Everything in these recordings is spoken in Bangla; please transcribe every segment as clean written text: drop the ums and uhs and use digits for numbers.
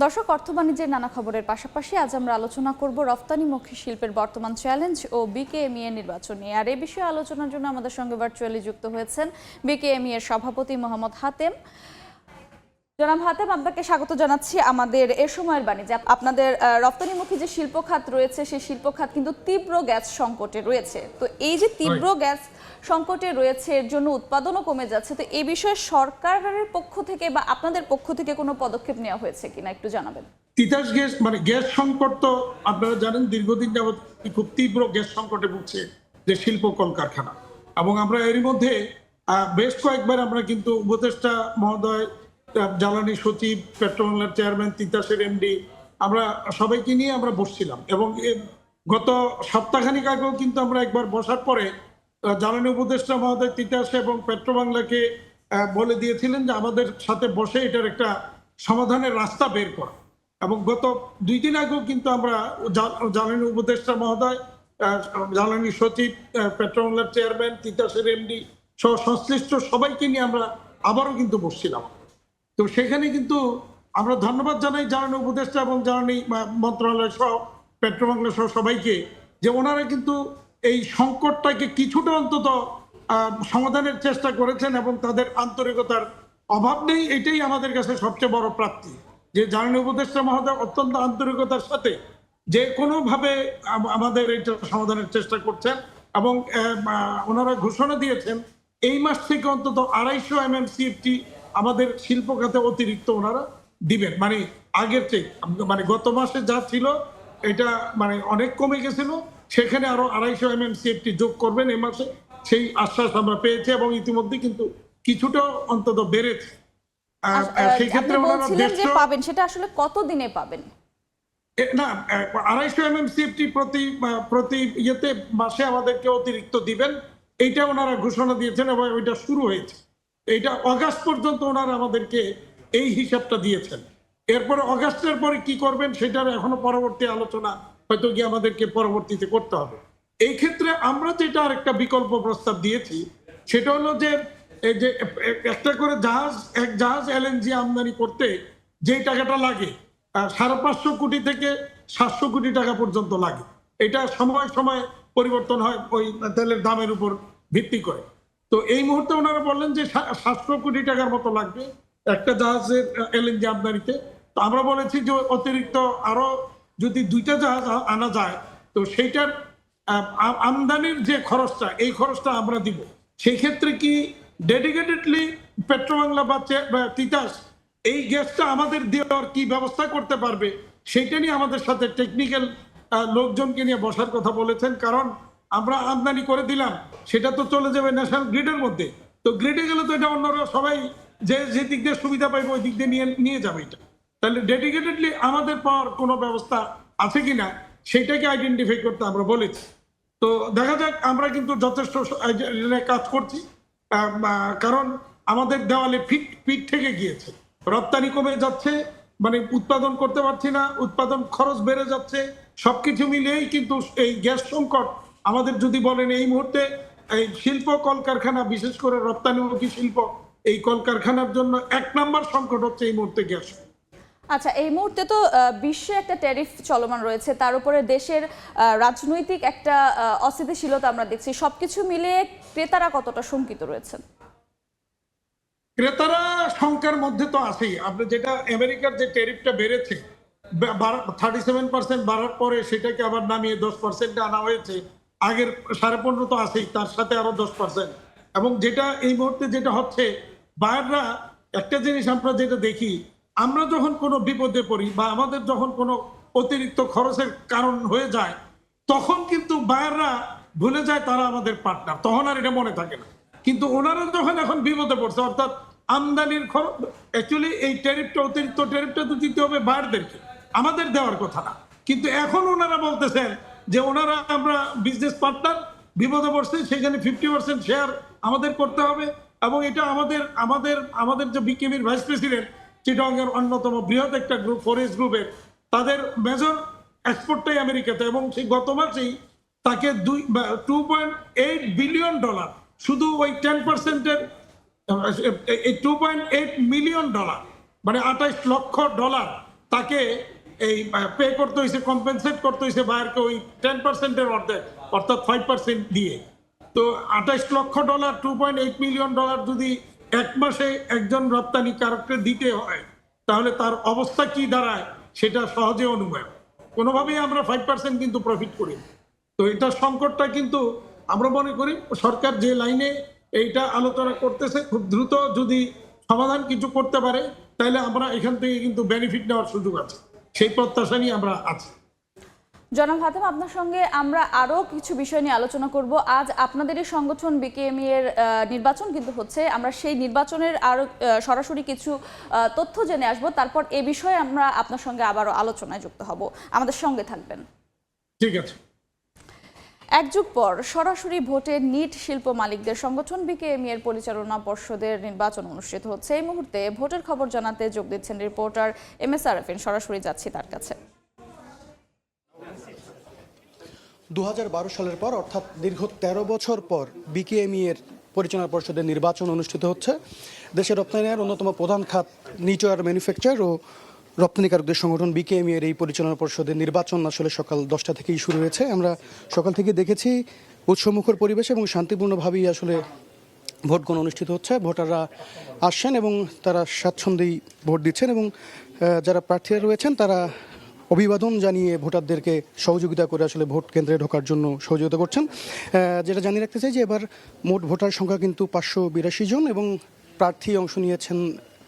দর্শক, অর্থ বাণিজ্যের নানা খবরের পাশাপাশি আজ আমরা আলোচনা করব রফতানিমুখী শিল্পের বর্তমান চ্যালেঞ্জ ও বিকেএমই এর নির্বাচন নিয়ে। আর এই বিষয়ে আলোচনার জন্য আমাদের সঙ্গে ভার্চুয়ালি যুক্ত হয়েছেন বিকেএমই এর সভাপতি মোহাম্মদ হাতেম। জনাব হাতেম, আপনাকে স্বাগত জানাচ্ছি আমাদের এ সময়ের বাণিজ্যে। আপনাদের রপ্তানিমুখী যে শিল্প খাত রয়েছে সেই শিল্প খাত কিন্তু তীব্র গ্যাস সংকটে রয়েছে। তো এই যে তীব্র গ্যাস সংকটে রয়েছে, এর জন্য উৎপাদনও কমে যাচ্ছে। তো এই বিষয়ে সরকারের পক্ষ থেকে বা আপনাদের পক্ষ থেকে কোনো পদক্ষেপ নেওয়া হয়েছে কিনা একটু জানাবেন। তিতাস গ্যাস গ্যাস সংকট তো আপনারা জানেন, দীর্ঘদিন যাবৎ খুব তীব্র গ্যাস সংকটে ভুগছে যে শিল্প কলকারখানা। এবং আমরা এরই মধ্যে বেশ কয়েকবার আমরা কিন্তু উপদেষ্টা মহোদয়, জ্বালানি সচিব, পেট্রোবাংলার চেয়ারম্যান, তিতাসের এমডি, আমরা সবাইকে নিয়ে আমরা বসছিলাম। এবং গত সপ্তাহখানিক আগেও কিন্তু আমরা একবার বসার পরে জ্বালানি উপদেষ্টা মহোদয় তিতাস এবং পেট্রোবাংলাকে বলে দিয়েছিলেন যে আমাদের সাথে বসে এটার একটা সমাধানের রাস্তা বের করা। এবং গত 2 দিন আগেও কিন্তু আমরা জ্বালানি উপদেষ্টা মহোদয়, জ্বালানি সচিব, পেট্রোবাংলার চেয়ারম্যান, তিতাসের এমডি সহ সংশ্লিষ্ট সবাইকে নিয়ে আমরা আবারও কিন্তু বসছিলাম। তো সেখানে কিন্তু আমরা ধন্যবাদ জানাই জ্বালানি উপদেষ্টা এবং জ্বালানি মন্ত্রণালয় সহ পেট্রোবাংলা সহ সবাইকে, যে ওনারা কিন্তু এই সংকটটাকে কিছুটা অন্তত সমাধানের চেষ্টা করেছেন এবং তাদের আন্তরিকতার অভাব নেই। এটাই আমাদের কাছে সবচেয়ে বড় প্রাপ্তি, যে জ্বালানি উপদেষ্টা মহোদয় অত্যন্ত আন্তরিকতার সাথে যে কোনোভাবে আমাদের এটা সমাধানের চেষ্টা করছেন। এবং ওনারা ঘোষণা দিয়েছেন এই মাস থেকে অন্তত 250 MMCFT আমাদের শিল্প খাতে অতিরিক্ত ওনারা দিবেন। আগের চেয়ে গত মাসে যা ছিল এটা অনেক কমে গেছিল, সেখানে আরো 250 MMCFT যোগ করবেন এই মাসে, সেই আশ্বাস আমরা পেয়েছি। এবং ইতিমধ্যে কিন্তু কিছুটা অন্তত বেড়েছে। সেই ক্ষেত্রে ওনারা পাবেন, সেটা আসলে কত দিনে পাবেন? না, 250 MMCFT প্রতি ইয়েতে মাসে আমাদেরকে অতিরিক্ত দিবেন, এইটা ওনারা ঘোষণা দিয়েছেন এবং ওইটা শুরু হয়েছে। এটা অগাস্ট পর্যন্ত ওনারা আমাদেরকে এই হিসাবটা দিয়েছেন। এরপরে অগাস্টের পরে কি করবেন সেটার এখনো পরবর্তী আলোচনা হয়তো কি আমাদেরকে পরবর্তীতে করতে হবে। এই ক্ষেত্রে আমরা যেটা আরেকটা বিকল্প প্রস্তাব দিয়েছি সেটা হলো যে এই যে একটা করে এক জাহাজ LNG আমদানি করতে যে টাকাটা লাগে 550 কোটি থেকে 700 কোটি টাকা পর্যন্ত লাগে। এটা সময় সময় পরিবর্তন হয় ওই তেলের দামের উপর ভিত্তি করে। তো এই মুহূর্তে ওনারা বললেন যে 700 কোটি টাকার মতো লাগবে একটা জাহাজের LNG আমদানিতে। তো আমরা বলেছি যে অতিরিক্ত আরো যদি 2টা জাহাজ আনা যায় তো সেইটার আমদানির যে খরচটা, এই খরচটা আমরা দিব। সেই ক্ষেত্রে কি ডেডিকেটেডলি পেট্রোবাংলা বা তিতাস এই গ্যাসটা আমাদের দেওয়ার কি ব্যবস্থা করতে পারবে সেইটা নিয়ে আমাদের সাথে টেকনিক্যাল লোকজনকে নিয়ে বসার কথা বলেছেন। কারণ আমরা আমদানি করে দিলাম, সেটা তো চলে যাবে ন্যাশনাল গ্রিডের মধ্যে। তো গ্রিডে গেলে তো এটা অন্যরা সবাই যে দিক দিয়ে সুবিধা পাইবে ওই দিক দিয়ে নিয়ে যাবে এটা। তাহলে ডেডিকেটেডলি আমাদের পাওয়ার কোনো ব্যবস্থা আছে কিনা সেটাকে আইডেন্টিফাই করতে আমরা বলেছি। তো দেখা যাক, আমরা কিন্তু যথেষ্ট কাজ করছি। কারণ আমাদের দেওয়ালে পিঠ থেকে গিয়েছে, রপ্তানি কমে যাচ্ছে, উৎপাদন করতে পারছি না, উৎপাদন খরচ বেড়ে যাচ্ছে। সবকিছু মিলিয়েই কিন্তু এই গ্যাস সংকট আমাদের, যদি বলেন এই মুহূর্তে এই শিল্প কলকারখানা, বিশেষ করে রপ্তানিমুখী শিল্প, এই কলকারখানার জন্য 1 নম্বর সংকট হচ্ছে এই মুহূর্তে গ্যাস। আচ্ছা, এই মুহূর্তে তো বিশ্বে একটা ট্যারিফ চলমান রয়েছে, তার উপরে দেশের রাজনৈতিক একটা অস্থিতিশীলতা আমরা দেখছি। সবকিছু মিলিয়ে ক্রেতারা কতটা শঙ্কিত রয়েছেন? ক্রেতারা শঙ্কার মধ্যে তো আছেই। আপনি যেটা আমেরিকার যে ট্যারিফটা বেড়েছে 37% বাড়ার পরে সেটাকে আবার নামিয়ে 10% আনা হয়েছে। আগের 15.5 তো আছেই, তার সাথে আরো 10%। এবং যেটা এই মুহূর্তে যেটা হচ্ছে, বায়াররা একটা জিনিস আমরা যেটা দেখি, আমরা যখন কোনো বিপদে পড়ি বা আমাদের যখন কোনো অতিরিক্ত খরচের কারণ হয়ে যায়, তখন কিন্তু বায়াররা ভুলে যায় তারা আমাদের পার্টনার, তখন আর এটা মনে থাকে না। কিন্তু ওনারা যখন এখন বিপদে পড়ছে, অর্থাৎ আমদানির খরচ, অ্যাকচুয়ালি এই ট্যারিফটা, অতিরিক্ত ট্যারিফটা তো দিতে হবে বায়ারদেরকে, আমাদের দেওয়ার কথা না। কিন্তু এখন ওনারা বলতেছেন যে ওনারা, আমরা বিজনেস পার্টনার, বিপদে পড়ছে, সেখানে 50% শেয়ার আমাদের করতে হবে। এবং এটা আমাদের যে বিকেএমইর ভাইস প্রেসিডেন্ট, চিটাগংয়ের অন্যতম বৃহৎ একটা গ্রুপ, ফরেস্ট গ্রুপের, তাদের মেজর এক্সপোর্টটাই আমেরিকাতে। এবং সেই গত মাসেই তাকে $2.8 বিলিয়ন, শুধু ওই 10%-এর $2.8 মিলিয়ন, $28 লক্ষ তাকে এই পে করতে হয়েছে, কম্পেনসেট করতে হয়েছে বায়ারকে ওই 10%-এর অর্ধেক, অর্থাৎ 5% দিয়ে। তো $28 লক্ষ, $2.8 মিলিয়ন যদি এক মাসে একজন রপ্তানিকারককে দিতে হয়, তাহলে তার অবস্থা কি দাঁড়ায় সেটা সহজে অনুমেয়। কোনোভাবেই আমরা 5% কিন্তু প্রফিট করি। তো এটা সংকটটা কিন্তু আমরা মনে করি সরকার যে লাইনে এইটা আলোচনা করতেছে, খুব দ্রুত যদি সমাধান কিছু করতে পারে তাহলে আমরা এখান থেকে কিন্তু বেনিফিট নেওয়ার সুযোগ আছে, সেই প্রত্যাশা নিয়ে আমরা আছি। জনাব হাতেম, আপনার সঙ্গে আমরা আরও কিছু বিষয় নিয়ে আলোচনা করব। আজ আপনাদেরই সংগঠন বিকেএমই এর নির্বাচন কিন্তু হচ্ছে, আমরা সেই নির্বাচনের আরও সরাসরি কিছু তথ্য জেনে আসব, তারপর এ বিষয়ে আমরা আপনার সঙ্গে আবারও আলোচনায় যুক্ত হব। আমাদের সঙ্গে থাকবেন। ঠিক আছে। এক যুগ পর সরাসরি ভোটে নিট শিল্প মালিকদের সংগঠন বিকেএমই এর পরিচালনা পর্ষদের নির্বাচন অনুষ্ঠিত হচ্ছে। এই মুহূর্তে ভোটের খবর জানাতে যোগ দিচ্ছেন রিপোর্টার MS আরাফিন। সরাসরি যাচ্ছি তার কাছে। 2012 সালের পর, অর্থাৎ দীর্ঘ 13 বছর পর বিকেএমই এর পরিচালনা পর্ষদের নির্বাচন অনুষ্ঠিত হচ্ছে। দেশের রপ্তানির অন্যতম প্রধান খাত নিটওয়্যার ম্যানুফ্যাকচার ও রপ্তানিকারকদের সংগঠন বিকেএমই এর এই পরিচালনা পর্ষদের নির্বাচন আসলে সকাল 10টা থেকেই শুরু হয়েছে। আমরা সকাল থেকে দেখেছি উৎসবমুখর পরিবেশ এবং শান্তিপূর্ণভাবেই আসলে ভোট গ্রহণ অনুষ্ঠিত হচ্ছে। ভোটাররা আসছেন এবং তারা স্বাচ্ছন্দ্যেই ভোট দিচ্ছেন এবং যারা প্রার্থীরা রয়েছেন তারা অভিবাদন জানিয়ে ভোটারদেরকে সহযোগিতা করে আসলে ভোট কেন্দ্রে ঢোকার জন্য সহযোগিতা করছেন। যেটা জানিয়ে রাখতে চাই যে এবার মোট ভোটার সংখ্যা কিন্তু 582 জন এবং প্রার্থী অংশ নিয়েছেন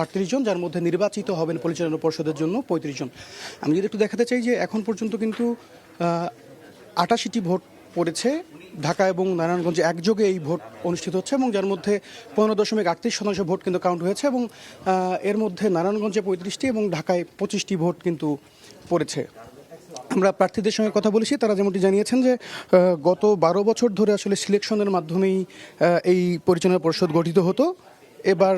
38 জন, যার মধ্যে নির্বাচিত হবেন পরিচালনা পর্ষদের জন্য 35 জন। আমি যদি একটু দেখাতে চাই যে এখন পর্যন্ত কিন্তু 88টি ভোট পড়েছে। ঢাকা এবং নারায়ণগঞ্জে একযোগে এই ভোট অনুষ্ঠিত হচ্ছে এবং যার মধ্যে 15.38% ভোট কিন্তু কাউন্ট হয়েছে এবং এর মধ্যে নারায়ণগঞ্জে 35টি এবং ঢাকায় 25টি ভোট কিন্তু পড়েছে। আমরা প্রার্থীদের সঙ্গে কথা বলেছি, তারা যেমনটি জানিয়েছেন যে গত 12 বছর ধরে আসলে সিলেকশনের মাধ্যমেই এই পরিচালনা পর্ষদ গঠিত হতো। এবার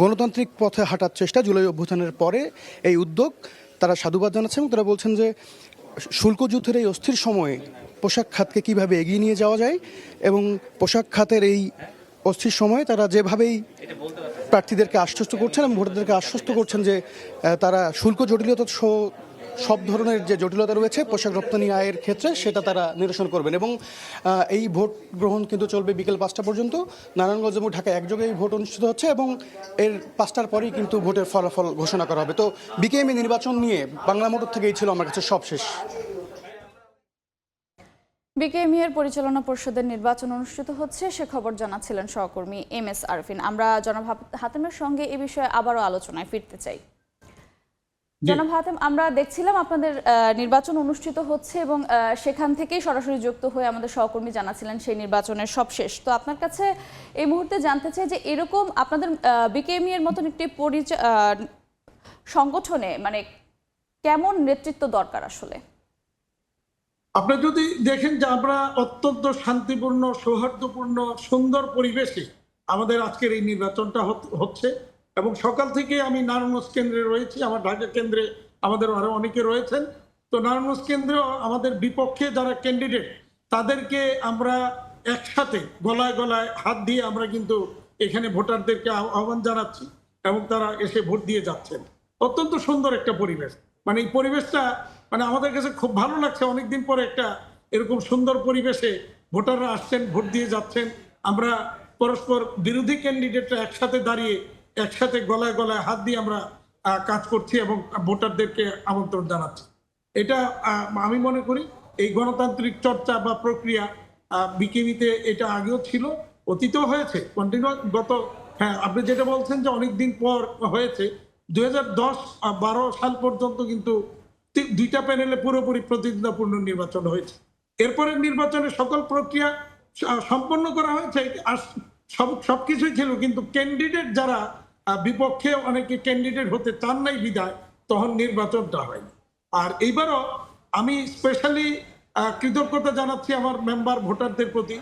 গণতান্ত্রিক পথে হাঁটার চেষ্টা, জুলাই অভ্যুত্থানের পরে এই উদ্যোগ, তারা সাধুবাদ জানাচ্ছেন এবং তারা বলছেন যে শুল্ক যুদ্ধের এই অস্থির সময়ে পোশাক খাতকে কিভাবে এগিয়ে নিয়ে যাওয়া যায় এবং পোশাক খাতের এই অস্থির সময়ে তারা যেভাবেই প্রার্থীদেরকে আশ্বস্ত করছেন এবং ভোটারদেরকে আশ্বস্ত করছেন যে তারা শুল্ক জটিলতা সহ সব ধরনের যে জটিলতা রয়েছে পোশাক রপ্তানি আয়ের ক্ষেত্রে সেটা তারা নিরসন করবেন এবং এই ভোট গ্রহণ কিন্তু চলবে বিকেল 5টা পর্যন্ত। নারায়ণগঞ্জ এবং ঢাকা একযোগে এই ভোট অনুষ্ঠিত হচ্ছে এবং এর 5টার পরেই কিন্তু ভোটের ফলাফল ঘোষণা করা হবে। তো বিকেএমই নির্বাচন নিয়ে বাংলা মোটর থেকে এই ছিল আমার কাছে সব শেষ। বিকেএমই এর পরিচালনা পর্ষদের নির্বাচন অনুষ্ঠিত হচ্ছে, সে খবর জানাচ্ছিলেন সহকর্মী MS আরফিন। আমরা জনাব হাতেমের সঙ্গে এ বিষয়ে আবারও আলোচনায় ফিরতে চাই। জনাব হাতেম, আমরা দেখছিলাম আপনাদের নির্বাচন অনুষ্ঠিত হচ্ছে এবং সেখান থেকেই সরাসরি যুক্ত হয়ে আমাদের সহকর্মী জানাচ্ছিলেন সেই নির্বাচনের সব শেষ। তো আপনার কাছে এই মুহূর্তে জানতে চাই যে এরকম আপনাদের বিকেএমই এর মতন একটি সংগঠনে মানে কেমন নেতৃত্ব দরকার আসলে? আপনি যদি দেখেন যে আমরা অত্যন্ত শান্তিপূর্ণ, সৌহার্দ্যপূর্ণ, সুন্দর পরিবেশে আমাদের আজকের এই নির্বাচনটা হচ্ছে এবং সকাল থেকে আমি নারায়ণগঞ্জ কেন্দ্রে রয়েছি, আমার ঢাকা কেন্দ্রে আমাদের আরো অনেকে রয়েছেন। তো নারায়ণগঞ্জ কেন্দ্রেও আমাদের বিপক্ষে যারা ক্যান্ডিডেট তাদেরকে আমরা একসাথে গলায় গলায় হাত দিয়ে আমরা কিন্তু এখানে ভোটারদেরকে আহ্বান জানাচ্ছি এবং তারা এসে ভোট দিয়ে যাচ্ছেন। অত্যন্ত সুন্দর একটা পরিবেশ, মানে এই পরিবেশটা মানে আমাদের কাছে খুব ভালো লাগছে। অনেকদিন পরে একটা এরকম সুন্দর পরিবেশে ভোটাররা আসছেন, ভোট দিয়ে যাচ্ছেন। আমরা পরস্পর বিরোধী ক্যান্ডিডেটরা একসাথে দাঁড়িয়ে একসাথে গলায় গলায় হাত দিয়ে আমরা কাজ করছি এবং ভোটারদেরকে আমন্ত্রণ জানাচ্ছি। এটা আমি মনে করি এই গণতান্ত্রিক চর্চা বা প্রক্রিয়া বিকেএমইতে এটা আগেও ছিল, অতীতেও হয়েছে, কন্টিনিউ গত আপনি যেটা বলছেন যে অনেকদিন পর হয়েছে। 2010-12 সাল পর্যন্ত কিন্তু 2টা প্যানেলে পুরোপুরি প্রতিদ্বন্দ্বিতাপূর্ণ নির্বাচন হয়েছে। এরপরে নির্বাচনের সকল প্রক্রিয়া সম্পন্ন করা হয়েছে, সবকিছুই ছিল, কিন্তু ক্যান্ডিডেট যারা বিপক্ষে অনেকে ক্যান্ডিডেট হতে চান নাই বিদায় তখন নির্বাচনটা হয়নি। আর এইবারও আমি স্পেশালি কৃতজ্ঞতা জানাচ্ছি আমার মেম্বার ভোটারদের প্রতি।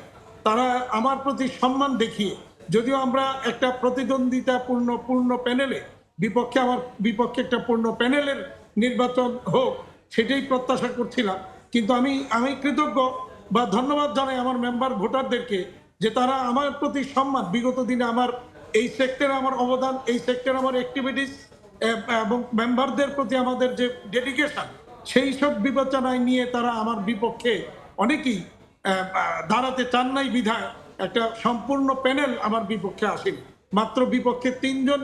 তারা আমার প্রতি সম্মান দেখিয়ে, যদিও আমরা একটা প্রতিদ্বন্দ্বিতাপূর্ণ প্যানেলে আমার বিপক্ষে একটা পূর্ণ প্যানেলের নির্বাচন হোক সেটাই প্রত্যাশা করছিলাম, কিন্তু আমি কৃতজ্ঞ বা ধন্যবাদ জানাই আমার মেম্বার ভোটারদেরকে যে তারা আমার প্রতি সম্মান, বিগত দিনে আমার এই সেক্টরে আমার অবদান, এই সেক্টরে আমার অ্যাক্টিভিটিস এবং মেম্বারদের প্রতি আমাদের যে ডেডিকেশন, সেই সব বিবেচনায় নিয়ে তারা আমার বিপক্ষে অনেকেই দাঁড়াতে চান নাই বিধায় একটা সম্পূর্ণ প্যানেল আমার বিপক্ষে আসেনি। মাত্র বিপক্ষে 3 জন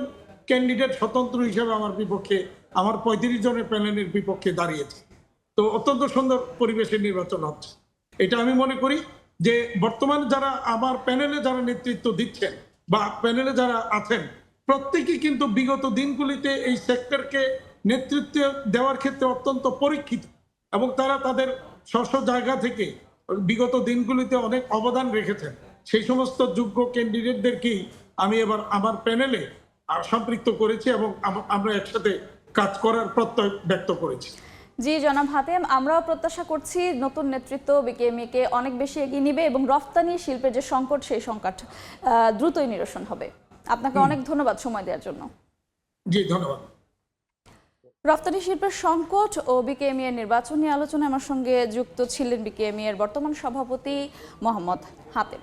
ক্যান্ডিডেট স্বতন্ত্র হিসেবে আমার বিপক্ষে, আমার 35 জনের প্যানেলের বিপক্ষে দাঁড়িয়েছে। তো অত্যন্ত সুন্দর পরিবেশে নির্বাচন হচ্ছে। এটা আমি মনে করি যে বর্তমানে যারা আমার প্যানেলে যারা নেতৃত্ব দিচ্ছেন বা প্যানেলে যারা আছেন, প্রত্যেকেই কিন্তু বিগত দিনগুলিতে এই সেক্টরকে নেতৃত্ব দেওয়ার ক্ষেত্রে অত্যন্ত পরীক্ষিত এবং তারা তাদের স্ব জায়গা থেকে বিগত দিনগুলিতে অনেক অবদান রেখেছেন। সেই সমস্ত যোগ্য ক্যান্ডিডেটদেরকেই আমি এবার আমার প্যানেলে সম্পৃক্ত করেছি এবং আমরা একসাথে কাজ করার প্রত্যয় ব্যক্ত করেছি। জি জনাব হাতেম, আমরাও প্রত্যাশা করছি নতুন নেতৃত্ব বিকেএমইকে অনেক বেশি এগিয়ে নিবে এবং রফতানি শিল্পের যে সংকট, সেই সংকট দ্রুতই নিরসন হবে। আপনাকে অনেক ধন্যবাদ সময় দেওয়ার জন্য। জি ধন্যবাদ। রফতানি শিল্পের সংকট ও বিকেএমই এর নির্বাচনী আলোচনায় আমার সঙ্গে যুক্ত ছিলেন বিকেএমই এর বর্তমান সভাপতি মোহাম্মদ হাতেম।